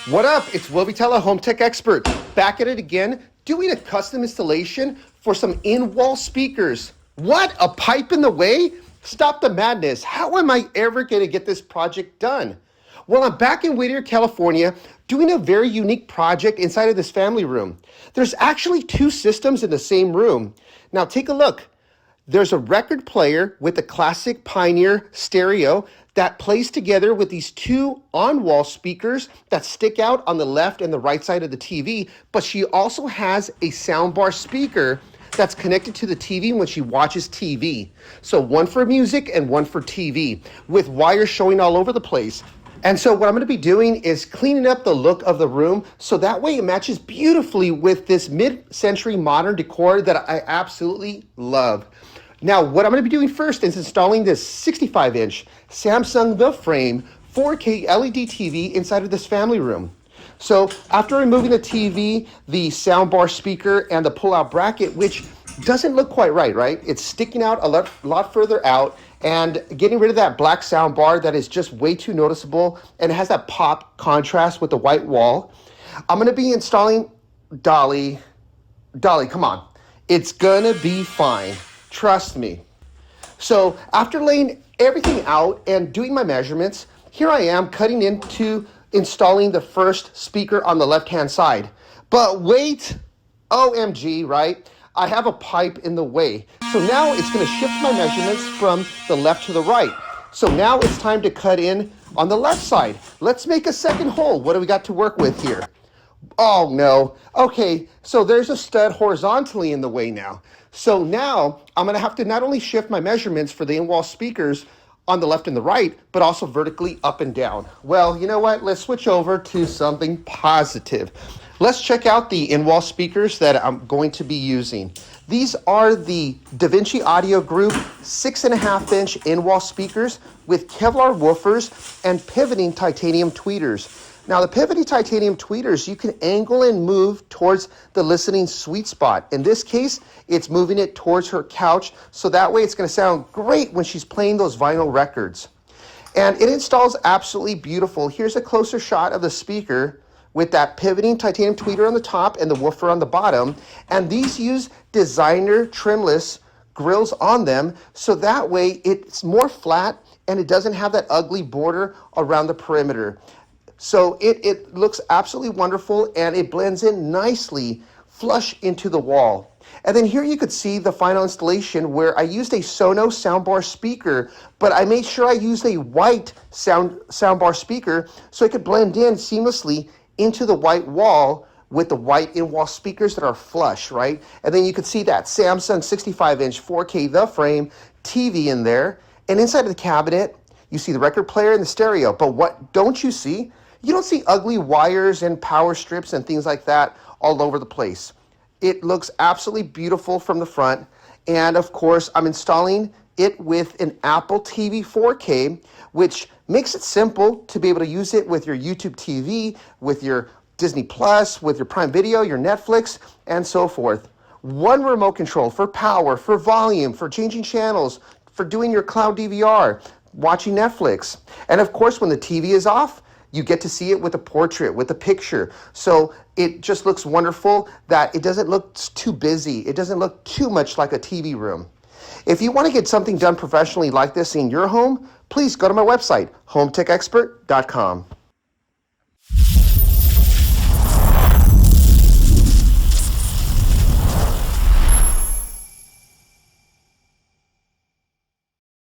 What up? It's Vitela, home tech expert, back at it again, doing a custom installation for some in-wall speakers. What? A pipe in the way? Stop the madness. How am I ever going to get this project done? Well, I'm back in Whittier, California, doing a very unique project inside of this family room. There's actually two systems in the same room. Now take a look. There's a record player with a classic Pioneer stereo that plays together with these two on-wall speakers that stick out on the left and the right side of the TV, but she also has a soundbar speaker that's connected to the TV when she watches TV. So one for music and one for TV, with wires showing all over the place. And so what I'm going to be doing is cleaning up the look of the room so that way it matches beautifully with this mid-century modern decor that I absolutely love. Now, what I'm going to be doing first is installing this 65-inch Samsung The Frame 4K LED TV inside of this family room. So after removing the TV, the soundbar speaker, and the pull-out bracket, which doesn't look quite right? It's sticking out a lot further out, and getting rid of that black soundbar that is just way too noticeable, and it has that pop contrast with the white wall. I'm going to be installing Dolly, come on. It's going to be fine. Trust me. So after laying everything out and doing my measurements, here I am cutting into installing the first speaker on the left-hand side. But wait, OMG, right? I have a pipe in the way. So now it's going to shift my measurements from the left to the right. So now it's time to cut in on the left side. Let's make a second hole. What do we got to work with here? Oh no. Okay, so there's a stud horizontally in the way now. So now I'm going to have to not only shift my measurements for the in-wall speakers on the left and the right, but also vertically up and down. Well, you know what? Let's switch over to something positive. Let's check out the in-wall speakers that I'm going to be using. These are the DaVinci Audio Group 6.5-inch in-wall speakers with Kevlar woofers and pivoting titanium tweeters. Now the pivoting titanium tweeters, you can angle and move towards the listening sweet spot. In this case, it's moving it towards her couch, so that way it's going to sound great when she's playing those vinyl records. And it installs absolutely beautiful. Here's a closer shot of the speaker with that pivoting titanium tweeter on the top and the woofer on the bottom. And these use designer trimless grills on them, so that way it's more flat and it doesn't have that ugly border around the perimeter. So it looks absolutely wonderful, and it blends in nicely flush into the wall. And then here you could see the final installation where I used a Sonos soundbar speaker, but I made sure I used a white soundbar speaker so it could blend in seamlessly into the white wall with the white in-wall speakers that are flush, right? And then you could see that Samsung 65-inch 4K The Frame TV in there. And inside of the cabinet, you see the record player and the stereo. But what don't you see? You don't see ugly wires and power strips and things like that all over the place. It looks absolutely beautiful from the front. And of course, I'm installing it with an Apple TV 4K, which makes it simple to be able to use it with your YouTube TV, with your Disney Plus, with your Prime Video, your Netflix, and so forth. One remote control for power, for volume, for changing channels, for doing your cloud DVR, watching Netflix. And of course, when the TV is off, you get to see it with a portrait, with a picture. So it just looks wonderful that it doesn't look too busy. It doesn't look too much like a TV room. If you want to get something done professionally like this in your home, please go to my website, hometechexpert.com.